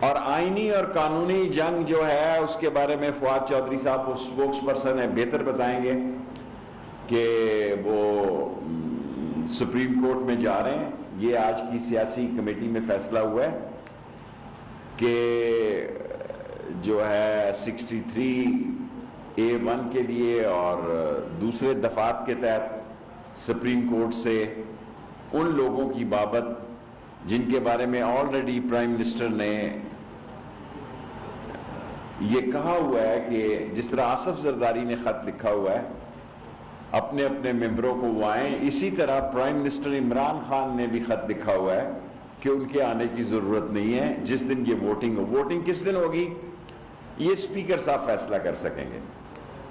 اور آئینی اور قانونی جنگ جو ہے اس کے بارے میں فواد چودھری صاحب اسپوکس پرسن ہیں، بہتر بتائیں گے کہ وہ سپریم کورٹ میں جا رہے ہیں۔ یہ آج کی سیاسی کمیٹی میں فیصلہ ہوا ہے کہ جو ہے 63A1 کے لیے اور دوسرے دفعات کے تحت سپریم کورٹ سے ان لوگوں کی بابت جن کے بارے میں آلریڈی پرائم منسٹر نے یہ کہا ہوا ہے کہ جس طرح آصف زرداری نے خط لکھا ہوا ہے اپنے اپنے ممبروں کو وہ آئیں، اسی طرح پرائم منسٹر عمران خان نے بھی خط لکھا ہوا ہے کہ ان کے آنے کی ضرورت نہیں ہے جس دن یہ ووٹنگ ہو۔ ووٹنگ کس دن ہوگی یہ اسپیکر صاحب فیصلہ کر سکیں گے۔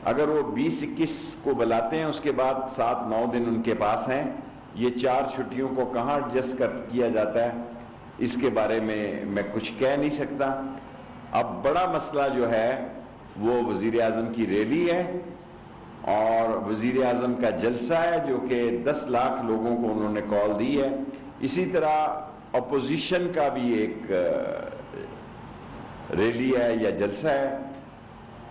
اگر وہ 20-21 کو بلاتے ہیں اس کے بعد 7-9 دن ان کے پاس ہیں، یہ 4 چھٹیوں کو کہاں ایڈجسٹ کیا جاتا ہے اس کے بارے میں کچھ کہہ نہیں سکتا۔ اب بڑا مسئلہ جو ہے وہ وزیر اعظم کی ریلی ہے اور وزیر اعظم کا جلسہ ہے جو کہ 10 لاکھ لوگوں کو انہوں نے کال دی ہے۔ اسی طرح اپوزیشن کا بھی ایک ریلی ہے یا جلسہ ہے۔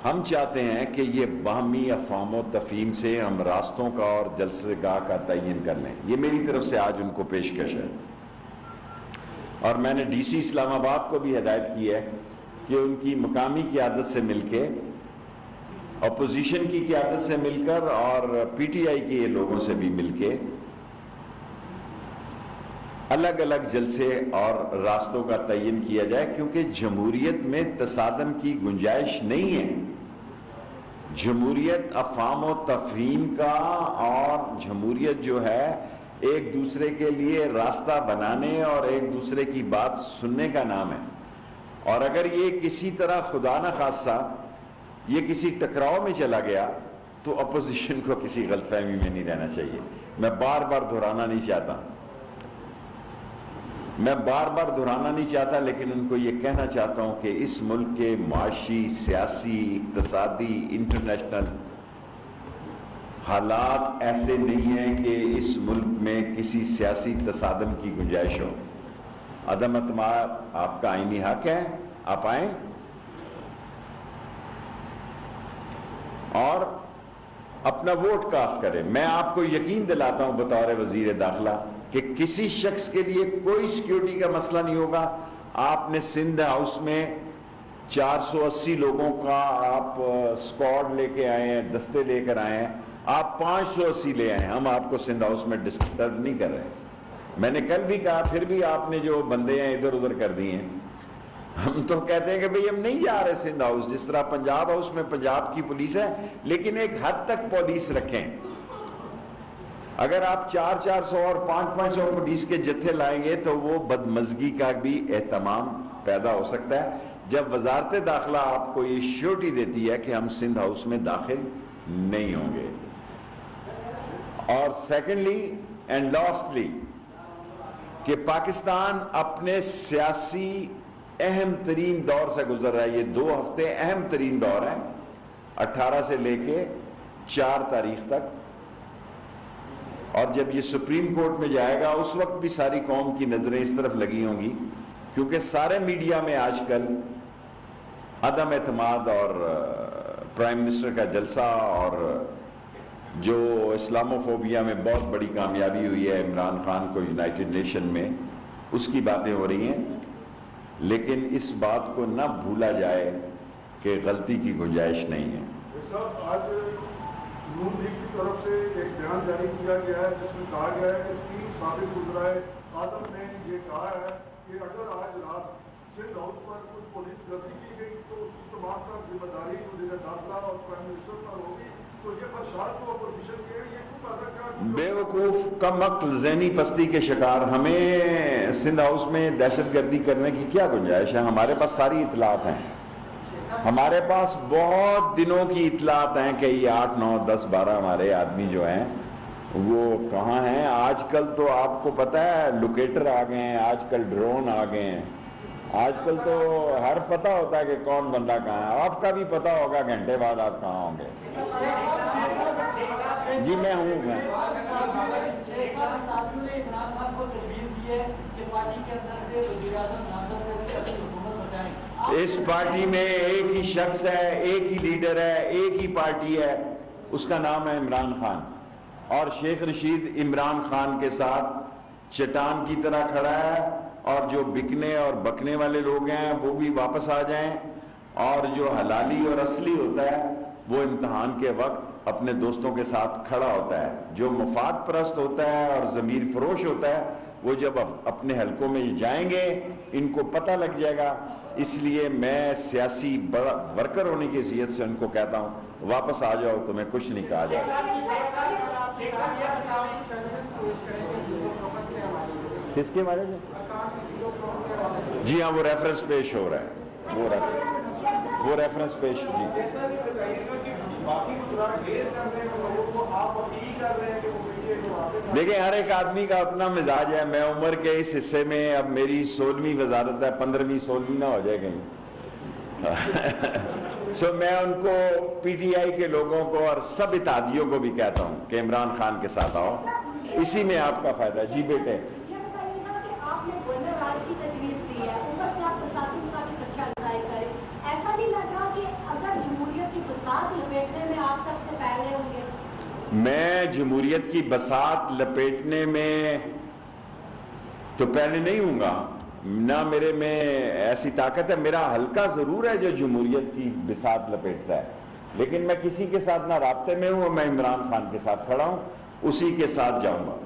ہم چاہتے ہیں کہ یہ باہمی افہام و تفہیم سے ہم راستوں کا اور جلسہ گاہ کا تعین کر لیں۔ یہ میری طرف سے آج ان کو پیشکش ہے، اور میں نے ڈی سی اسلام آباد کو بھی ہدایت کی ہے کہ ان کی مقامی قیادت سے مل کے، اپوزیشن کی قیادت سے مل کر اور پی ٹی آئی کے لوگوں سے بھی مل کے الگ الگ جلسے اور راستوں کا تعین کیا جائے، کیونکہ جمہوریت میں تصادم کی گنجائش نہیں ہے۔ جمہوریت افہام و تفہیم کا اور جمہوریت جو ہے ایک دوسرے کے لیے راستہ بنانے اور ایک دوسرے کی بات سننے کا نام ہے۔ اور اگر یہ کسی طرح خدا نہ خواستہ یہ کسی ٹکراؤ میں چلا گیا تو اپوزیشن کو کسی غلط فہمی میں نہیں رہنا چاہیے۔ میں بار بار دہرانا نہیں چاہتا لیکن ان کو یہ کہنا چاہتا ہوں کہ اس ملک کے معاشی، سیاسی، اقتصادی، انٹرنیشنل حالات ایسے نہیں ہیں کہ اس ملک میں کسی سیاسی تصادم کی گنجائش ہو۔ عدم اعتماد آپ کا آئینی حق ہے، آپ آئیں اور اپنا ووٹ کاسٹ کریں۔ میں آپ کو یقین دلاتا ہوں بطور وزیر داخلہ کہ کسی شخص کے لیے کوئی سیکیورٹی کا مسئلہ نہیں ہوگا۔ آپ نے سندھ ہاؤس میں 480 لوگوں کا آپ اسکواڈ لے کے آئے ہیں، دستے لے کر آئے ہیں، آپ 580 لے آئے ہیں، ہم آپ کو سندھ ہاؤس میں ڈسٹرب نہیں کر رہے۔ میں نے کل بھی کہا، پھر بھی آپ نے جو بندے ہیں ادھر ادھر کر دیے ہیں۔ ہم تو کہتے ہیں کہ بھئی ہم نہیں جا رہے سندھ ہاؤس، جس طرح پنجاب ہاؤس میں پنجاب کی پولیس ہے، لیکن ایک حد تک پولیس رکھیں۔ اگر آپ 400 اور 500 پولیس کے جتھے لائیں گے تو وہ بدمزگی کا بھی اہتمام پیدا ہو سکتا ہے۔ جب وزارت داخلہ آپ کو یہ شیورٹی دیتی ہے کہ ہم سندھ ہاؤس میں داخل نہیں ہوں گے۔ اور سیکنڈلی اینڈ لاسٹلی کہ پاکستان اپنے سیاسی اہم ترین دور سے گزر رہا ہے۔ یہ 2 ہفتے اہم ترین دور ہیں، 18 سے لے کے 4 تاریخ تک، اور جب یہ سپریم کورٹ میں جائے گا اس وقت بھی ساری قوم کی نظریں اس طرف لگی ہوں گی، کیونکہ سارے میڈیا میں آج کل عدم اعتماد اور پرائم منسٹر کا جلسہ اور جو اسلاموفوبیا میں بہت بڑی کامیابی ہوئی ہے عمران خان کو یونائٹڈ نیشن میں، اس کی باتیں ہو رہی ہیں۔ لیکن اس بات کو نہ بھولا جائے کہ غلطی کی گنجائش نہیں ہے۔ صاحب آج نون لیگ کی طرف سے ایک بیان جاری کیا گیا ہے جس میں کہا گیا ہے کہ 3 سابق وزرائے اعظم نے یہ کہا ہے کہ اگر آج رات سندھ ہاؤس پر کچھ پولیس غلطی کی گئی تو اس کی تمام کا ذمہ داری وزیر داخلہ اور پرائم منسٹر پر ہوگی۔ تو یہ خدشات جو اپوزیشن کے ہیں یہ کیوں پیدا کیا؟ بے وقوف، کم عقل، ذہنی پستی کے شکار۔ ہمیں سندھ ہاؤس میں دہشت گردی کرنے کی کیا گنجائش ہے؟ ہمارے پاس ساری اطلاعات ہیں، ہمارے پاس بہت دنوں کی اطلاعات ہیں کہ یہ 8 9 10 12 ہمارے آدمی جو ہیں وہ کہاں ہیں۔ آج کل تو آپ کو پتہ ہے لوکیٹر آ گئے ہیں، آج کل ڈرون آ گئے ہیں، آج کل تو ہر پتہ ہوتا ہے کہ کون بندہ کہاں ہے۔ آپ کا بھی پتہ ہوگا گھنٹے بعد آپ کہاں ہوں گے۔ جی میں ہوں میں اس پارٹی میں ایک ہی شخص ہے, ایک ہی لیڈر ہے, ایک ہی پارٹی ہے, اس کا نام ہے عمران خان. اور شیخ رشید عمران خان کے ساتھ چٹان کی طرح کھڑا ہے, اور جو بکنے اور بکنے والے لوگ ہیں وہ بھی واپس آ جائیں, اور جو حلالی اور اصلی ہوتا ہے وہ امتحان کے وقت اپنے دوستوں کے ساتھ کھڑا ہوتا ہے. جو مفاد پرست ہوتا ہے اور ضمیر فروش ہوتا ہے وہ جب اپنے حلقوں میں جائیں گے ان کو پتہ لگ جائے گا. اس لیے میں سیاسی ورکر ہونے کی حیثیت سے ان کو کہتا ہوں واپس آ جاؤ, تمہیں کچھ نہیں کہا جائے. کس کے بارے میں؟ جی ہاں, وہ ریفرنس پیش ہو رہا ہے, وہ ریفرنس پیش. جی دیکھیں, ہر ایک آدمی کا اپنا مزاج ہے. میں عمر کے اس حصے میں, اب میری 16ویں وزارت ہے, 15ویں 16ویں نہ ہو جائے کہیں. سو میں ان کو پی ٹی آئی کے لوگوں کو اور سب اتحادیوں کو بھی کہتا ہوں کہ عمران خان کے ساتھ آؤ, اسی میں آپ کا فائدہ ہے. جی بیٹے, میں جمہوریت کی بساط لپیٹنے میں تو پہلے نہیں ہوں گا, نہ میرے میں ایسی طاقت ہے. میرا حلقہ ضرور ہے جو جمہوریت کی بساط لپیٹتا ہے, لیکن میں کسی کے ساتھ نہ رابطے میں ہوں. میں عمران خان کے ساتھ کھڑا ہوں, اسی کے ساتھ جاؤں گا.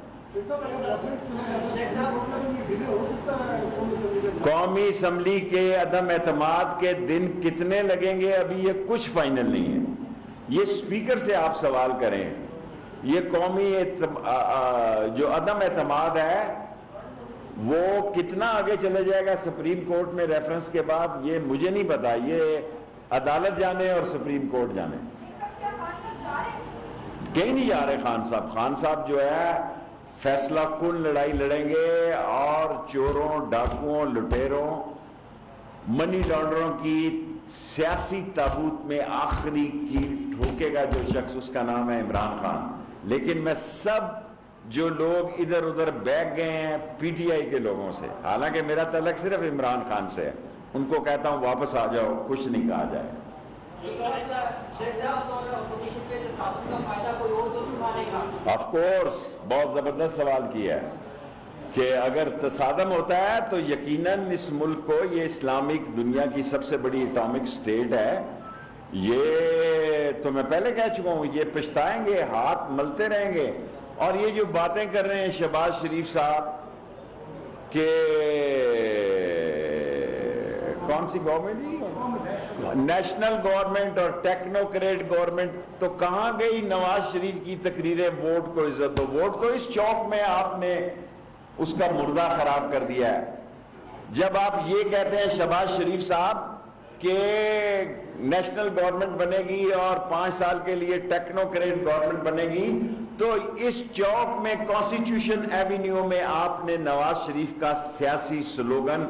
قومی اسمبلی کے عدم اعتماد کے دن کتنے لگیں گے ابھی یہ کچھ فائنل نہیں ہے. یہ اسپیکر سے آپ سوال کریں. یہ قومی جو عدم اعتماد ہے وہ کتنا آگے چلے جائے گا سپریم کورٹ میں ریفرنس کے بعد, یہ مجھے نہیں پتا. یہ عدالت جانے اور سپریم کورٹ جانے. کہیں نہیں جا رہے خان صاحب. خان صاحب جو ہے فیصلہ کن لڑائی لڑیں گے, اور چوروں, ڈاکوؤں, لٹیروں, منی لانڈروں کی سیاسی تابوت میں آخری کیل ٹھوکے گا جو شخص, اس کا نام ہے عمران خان. لیکن میں سب جو لوگ ادھر ادھر بیٹھ گئے ہیں پی ٹی آئی کے لوگوں سے, حالانکہ میرا تعلق صرف عمران خان سے ہے, ان کو کہتا ہوں واپس آ جاؤ, کچھ نہیں کہا جائے. آف کورس, بہت زبردست سوال کیا ہے کہ اگر تصادم ہوتا ہے تو یقیناً اس ملک کو, یہ اسلامک دنیا کی سب سے بڑی اٹامک سٹیٹ ہے, یہ تو میں پہلے کہہ چکا ہوں, یہ پچھتائیں گے, ہاتھ ملتے رہیں گے. اور یہ جو باتیں کر رہے ہیں شہباز شریف صاحب کہ کون سی گورنمنٹ, نیشنل گورنمنٹ اور ٹیکنوکریٹ گورنمنٹ, تو کہاں گئی نواز شریف کی تقریریں ووٹ کو عزت دو. ووٹ تو اس چوک میں آپ نے اس کا مردہ خراب کر دیا ہے. جب آپ یہ کہتے ہیں شہباز شریف صاحب کہ نیشنل گورنمنٹ بنے گی اور 5 سال کے لیے ٹیکنوکریٹ گورنمنٹ بنے گی, تو اس چوک میں کانسٹیٹیوشن ایوینیو میں آپ نے نواز شریف کا سیاسی سلوگن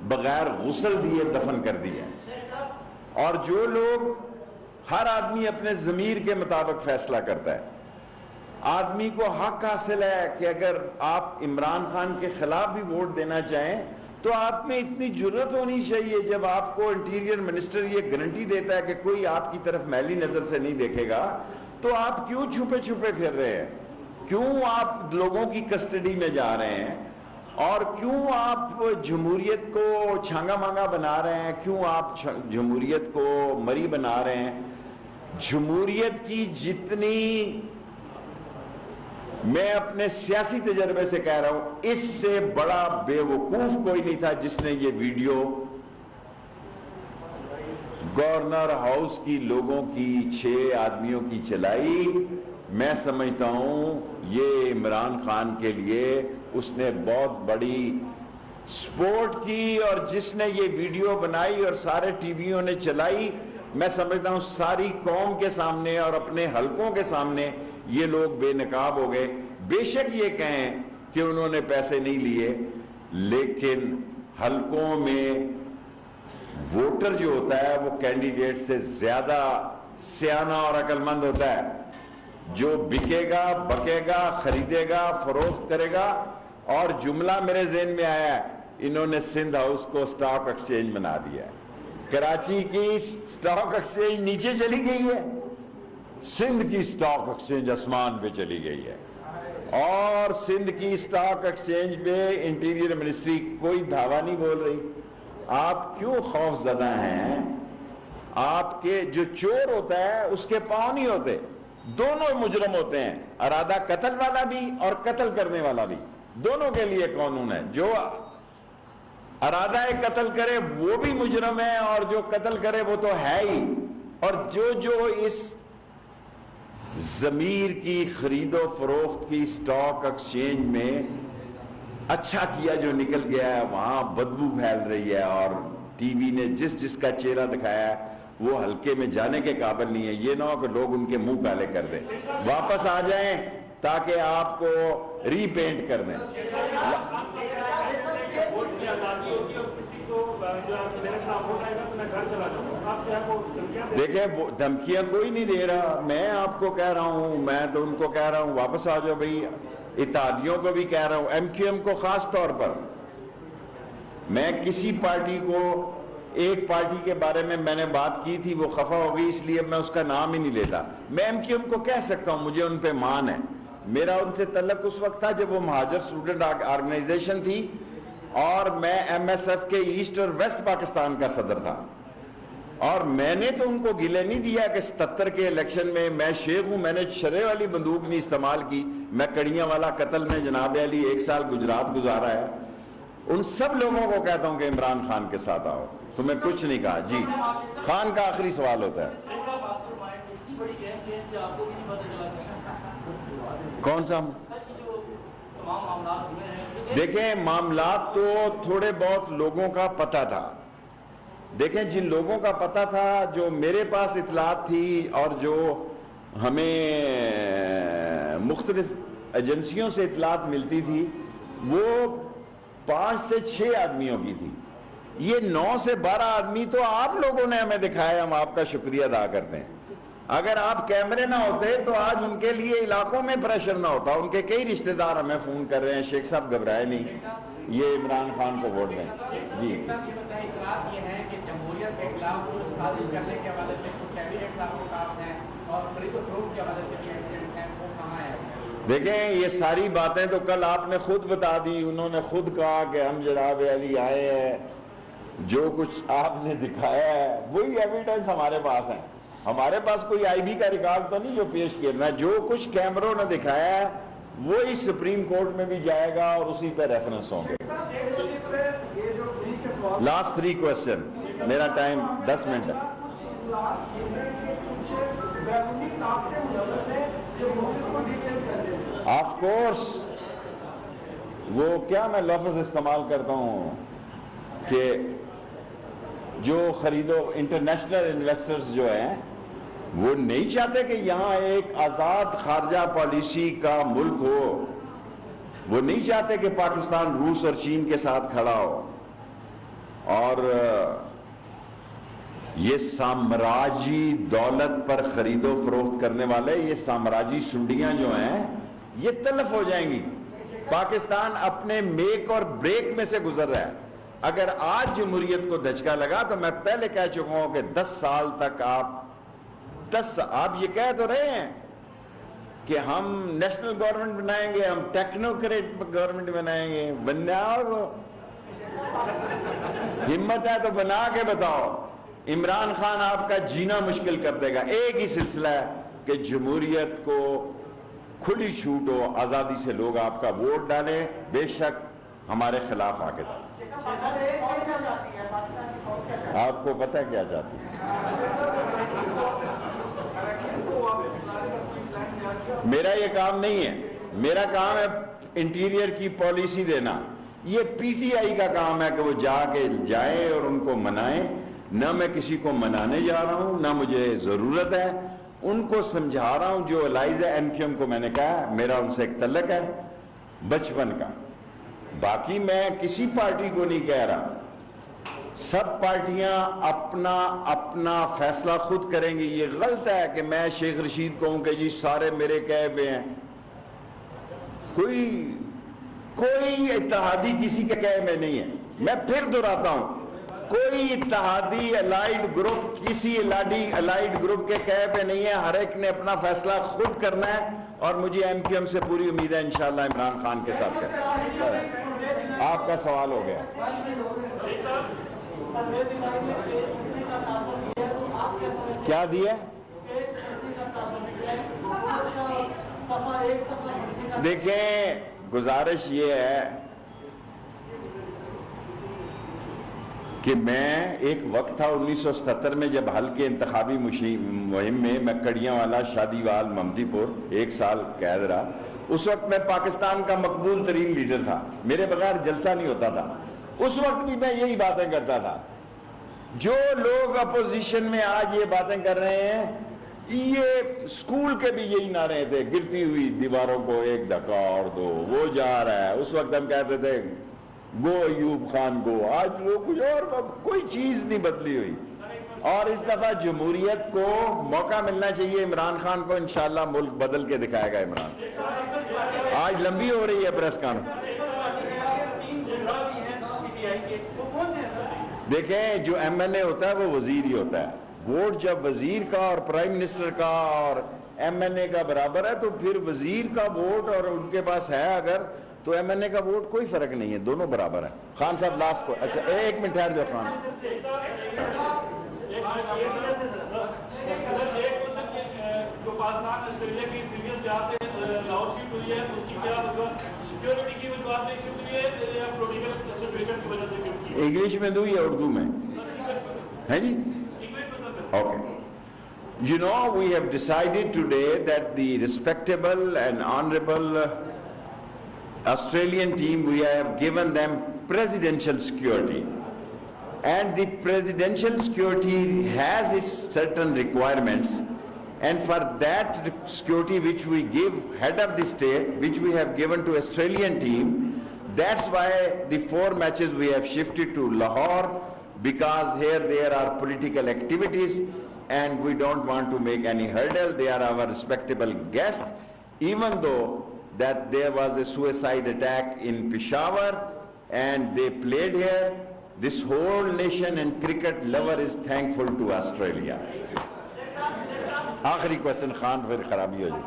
بغیر غسل دیے دفن کر دیا. اور جو لوگ, ہر آدمی اپنے ضمیر کے مطابق فیصلہ کرتا ہے. آدمی کو حق حاصل ہے کہ اگر آپ عمران خان کے خلاف بھی ووٹ دینا چاہیں تو آپ میں اتنی جرت ہونی چاہیے. جب آپ کو انٹیریئر منسٹر یہ گارنٹی دیتا ہے کہ کوئی آپ کی طرف میلی نظر سے نہیں دیکھے گا, تو آپ کیوں چھپے چھپے پھر رہے ہیں؟ کیوں آپ لوگوں کی کسٹڈی میں جا رہے ہیں؟ اور کیوں آپ جمہوریت کو چھانگا مانگا بنا رہے ہیں؟ کیوں آپ جمہوریت کو مری بنا رہے ہیں؟ جمہوریت کی جتنی, میں اپنے سیاسی تجربے سے کہہ رہا ہوں, اس سے بڑا بے وقوف کوئی نہیں تھا جس نے یہ ویڈیو گورنر ہاؤس کی لوگوں کی 6 آدمیوں کی چلائی. میں سمجھتا ہوں یہ عمران خان کے لیے اس نے بہت بڑی سپورٹ کی, اور جس نے یہ ویڈیو بنائی اور سارے ٹی ویوں نے چلائی, میں سمجھتا ہوں ساری قوم کے سامنے اور اپنے حلقوں کے سامنے یہ لوگ بے نقاب ہو گئے. بے شک یہ کہیں کہ انہوں نے پیسے نہیں لیے, لیکن حلقوں میں ووٹر جو ہوتا ہے وہ کینڈیڈیٹ سے زیادہ سیانہ اور عقل مند ہوتا ہے. جو بکے گا, بکے گا, خریدے گا, فروخت کرے گا. اور جملہ میرے ذہن میں آیا ہے, انہوں نے سندھ ہاؤس کو سٹاک ایکسچینج بنا دیا ہے. کراچی کی سٹاک ایکسچینج نیچے چلی گئی ہے، سندھ کی سٹاک ایکسچینج آسمان پہ چلی گئی ہے، اور سندھ کی سٹاک ایکسچینج پہ انٹیریئر منسٹری کوئی دھاوا نہیں بول رہی۔ آپ کیوں خوف زدہ ہیں؟ آپ کے جو چور ہوتا ہے اس کے پاؤں نہیں ہوتے، دونوں مجرم ہوتے ہیں، ارادہ قتل والا بھی اور قتل کرنے والا بھی، دونوں کے لیے قانون ہے۔ جو ارادہ قتل کرے وہ بھی مجرم ہے، اور جو قتل کرے وہ تو ہے ہی۔ اور جو اس ضمیر کی خرید و فروخت کی سٹاک ایکسچینج میں اچھا کیا جو نکل گیا ہے، وہاں بدبو پھیل رہی ہے، اور ٹی وی نے جس کا چہرہ دکھایا ہے وہ حلقے میں جانے کے قابل نہیں ہے۔ یہ نہ ہو کہ لوگ ان کے منہ کالے کر دیں، واپس آ جائیں تاکہ آپ کو ری پینٹ کر دیں۔ دیکھیں وہ دھمکیاں کوئی نہیں دے رہا، میں آپ کو کہہ رہا ہوں، میں تو ان کو کہہ رہا ہوں واپس آ جاؤ بھائی، اتحادیوں کو بھی کہہ رہا ہوں، ایم کیو ایم کو خاص طور پر۔ میں کسی پارٹی کو، ایک پارٹی کے بارے میں نے بات کی تھی، وہ خفا ہو گئی، اس لیے میں اس کا نام ہی نہیں لیتا۔ میں ایم کیو ایم کو کہہ سکتا ہوں، مجھے ان پہ مان ہے، میرا ان سے تعلق اس وقت تھا جب وہ مہاجر اسٹوڈنٹ آرگنائزیشن تھی، اور میں ایم ایس ایف کے ایسٹ اور ویسٹ پاکستان کا صدر تھا، اور میں نے تو ان کو گلے نہیں دیا کہ 77 کے الیکشن میں شیخ ہوں، میں نے شرے والی بندوق نہیں استعمال کی، میں کڑیاں والا قتل میں جناب علی 1 سال گجرات گزارا ہے۔ ان سب لوگوں کو کہتا ہوں کہ عمران خان کے ساتھ آؤ، تمہیں کچھ نہیں کہا۔ جی خان کا آخری سوال ہوتا ہے، کون سا؟ دیکھیں معاملات تو تھوڑے بہت لوگوں کا پتہ تھا، دیکھیں جن لوگوں کا پتہ تھا، جو میرے پاس اطلاعات تھی اور جو ہمیں مختلف ایجنسیوں سے اطلاعات ملتی تھی، وہ 5 سے 6 آدمیوں کی تھی۔ یہ 9 سے 12 آدمی تو آپ لوگوں نے ہمیں دکھایا، ہم آپ کا شکریہ ادا کرتے ہیں۔ اگر آپ کیمرے نہ ہوتے تو آج ان کے لیے علاقوں میں پریشر نہ ہوتا۔ ان کے کئی رشتہ دار ہمیں فون کر رہے ہیں، شیخ صاحب گھبرائے نہیں، یہ عمران خان کو ووٹ دیں۔ جی یہ ہے کہ جمہوریت کے خلاف سازش کرنے کے حوالے سے کچھ کینڈیڈیٹس آپ کے پاس ہیں، اور خرید و فروخت کے حوالے سے بھی ایویڈنس ہیں، وہ کہاں ہے؟ دیکھیں یہ ساری باتیں تو کل آپ نے خود بتا دی، انہوں نے خود کہا کہ ہم جناب علی آئے ہیں، جو کچھ آپ نے دکھایا ہے وہی ایویڈنس ہمارے پاس ہیں۔ ہمارے پاس کوئی آئی بی کا ریکارڈ تو نہیں جو پیش کرنا ہے، جو کچھ کیمروں نے دکھایا ہے وہی سپریم کورٹ میں بھی جائے گا اور اسی پہ ریفرنس ہوں گے۔ لاسٹ 3 کوسچن، میرا ٹائم 10 منٹ ہے۔ آف کورس، وہ کیا میں لفظ استعمال کرتا ہوں کہ جو خریدو انٹرنیشنل انویسٹرز جو ہیں وہ نہیں چاہتے کہ یہاں ایک آزاد خارجہ پالیسی کا ملک ہو، وہ نہیں چاہتے کہ پاکستان روس اور چین کے ساتھ کھڑا ہو، اور یہ سامراجی دولت پر خرید و فروخت کرنے والے یہ سامراجی شنڈیاں جو ہیں یہ تلف ہو جائیں گی۔ پاکستان اپنے میک اور بریک میں سے گزر رہا ہے۔ اگر آج جمہوریت کو دھچکا لگا تو میں پہلے کہہ چکا ہوں کہ 10 سال تک آپ یہ کہہ تو رہے ہیں کہ ہم نیشنل گورنمنٹ بنائیں گے، ہم ٹیکنوکریٹ گورنمنٹ بنائیں گے، بناؤ، ہمت ہے تو بنا کے بتاؤ۔ عمران خان آپ کا جینا مشکل کر دے گا۔ ایک ہی سلسلہ ہے کہ جمہوریت کو کھلی چھوٹ ہو، آزادی سے لوگ آپ کا ووٹ ڈالیں، بے شک ہمارے خلاف آ کے ڈالیں۔ آپ کو پتہ کیا چاہتی ہے؟ میرا یہ کام نہیں ہے، میرا کام ہے انٹیریئر کی پالیسی دینا۔ یہ پی ٹی آئی کا کام ہے کہ وہ جائیں اور ان کو منائیں۔ نہ میں کسی کو منانے جا رہا ہوں، نہ مجھے ضرورت ہے، ان کو سمجھا رہا ہوں۔ جو الائز ہے ایم کیو ایم کو میں نے کہا میرا ان سے ایک تعلق ہے بچپن کا، باقی میں کسی پارٹی کو نہیں کہہ رہا۔ سب پارٹیاں اپنا فیصلہ خود کریں گی۔ یہ غلط ہے کہ میں شیخ رشید کہوں کہ جی سارے میرے کہے پہ ہیں۔ کوئی اتحادی کسی کے کہے میں نہیں ہے۔ میں پھر دہراتا ہوں، کوئی اتحادی الائیڈ گروپ کسی الائیڈ گروپ کے کہے پہ نہیں ہے. ہر ایک نے اپنا فیصلہ خود کرنا ہے اور مجھے ایم کیو ایم سے پوری امید ہے انشاءاللہ عمران خان کے ساتھ کریں. آپ کا سوال ہو گیا. کیا دیا؟ دیکھیں گزارش یہ ہے کہ میں ایک وقت تھا 1977 میں جب حل کے انتخابی مہم میں کڑیاں والا شادی وال ممدی پور 1 سال قید رہا. اس وقت میں پاکستان کا مقبول ترین لیڈر تھا, میرے بغیر جلسہ نہیں ہوتا تھا. اس وقت بھی میں یہی باتیں کرتا تھا. جو لوگ اپوزیشن میں آج یہ باتیں کر رہے ہیں یہ اسکول کے بھی یہی نعرے تھے, گرتی ہوئی دیواروں کو ایک دھکا اور دو, وہ جا رہا ہے. اس وقت ہم کہتے تھے گو ایوب خان گو. آج لوگ کچھ اور, کوئی چیز نہیں بدلی ہوئی. اور اس دفعہ جمہوریت کو موقع ملنا چاہیے. عمران خان کو انشاءاللہ ملک بدل کے دکھائے گا عمران. آج لمبی ہو رہی ہے پریس کانفرنس. دیکھیں جو ایم این اے ہوتا ہے وہ وزیر ہی ہوتا ہے. ووٹ جب وزیر کا اور پرائم منسٹر کا اور ایم این اے کا برابر ہے تو پھر وزیر کا ووٹ اور ان کے پاس ہے اگر تو ایم این اے کا ووٹ کوئی فرق نہیں ہے, دونوں برابر ہیں. خان صاحب لاسٹ کو. اچھا ایک منٹ ٹھہر جاؤ خان. جو پاکستان آسٹریلیا کی سیریس لحاظ سے لاہور شفٹ ہوئی ہے اس کی کیا سیکیورٹی کی وجوہات میں شفٹ ہوئی ہے یا پولیٹیکل سچویشن کی وجہ سے شفٹ ہوئی ہے؟ انگلش میں دوں یا اردو میں ہے جی؟ Okay. You know, we have decided today that the respectable and honorable Australian team, we have given them presidential security. And the presidential security has its certain requirements. And for that security which we give head of the state, which we have given to Australian team, that's why the 4 matches we have shifted to Lahore, because here there are political activities and we don't want to make any hurdle. They are our respectable guests, even though that there was a suicide attack in Peshawar and they played here. This whole nation and cricket lover is thankful to Australia. آخری question Khan پھر خرابی ہو جائے.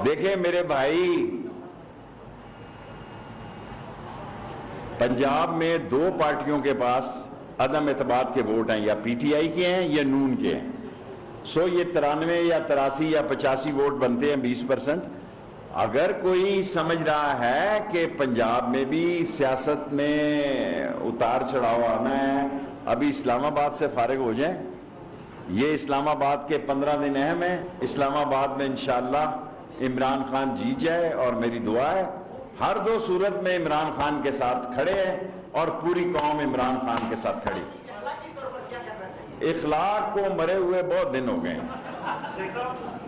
دیکھیں میرے بھائی, پنجاب میں 2 پارٹیوں کے پاس عدم اعتماد کے ووٹ ہیں, یا پی ٹی آئی کے ہیں یا نون کے ہیں. سو یہ 93 یا 83 یا 85 ووٹ بنتے ہیں 20%. اگر کوئی سمجھ رہا ہے کہ پنجاب میں بھی سیاست میں اتار چڑھاؤ آنا ہے, ابھی اسلام آباد سے فارغ ہو جائیں. یہ اسلام آباد کے 15 دن اہم ہیں. اسلام آباد میں انشاءاللہ عمران خان جیت جائے اور میری دعا ہے ہر 2 صورت میں عمران خان کے ساتھ کھڑے ہیں اور پوری قوم عمران خان کے ساتھ کھڑی. اخلاق کو مرے ہوئے بہت دن ہو گئے ہیں.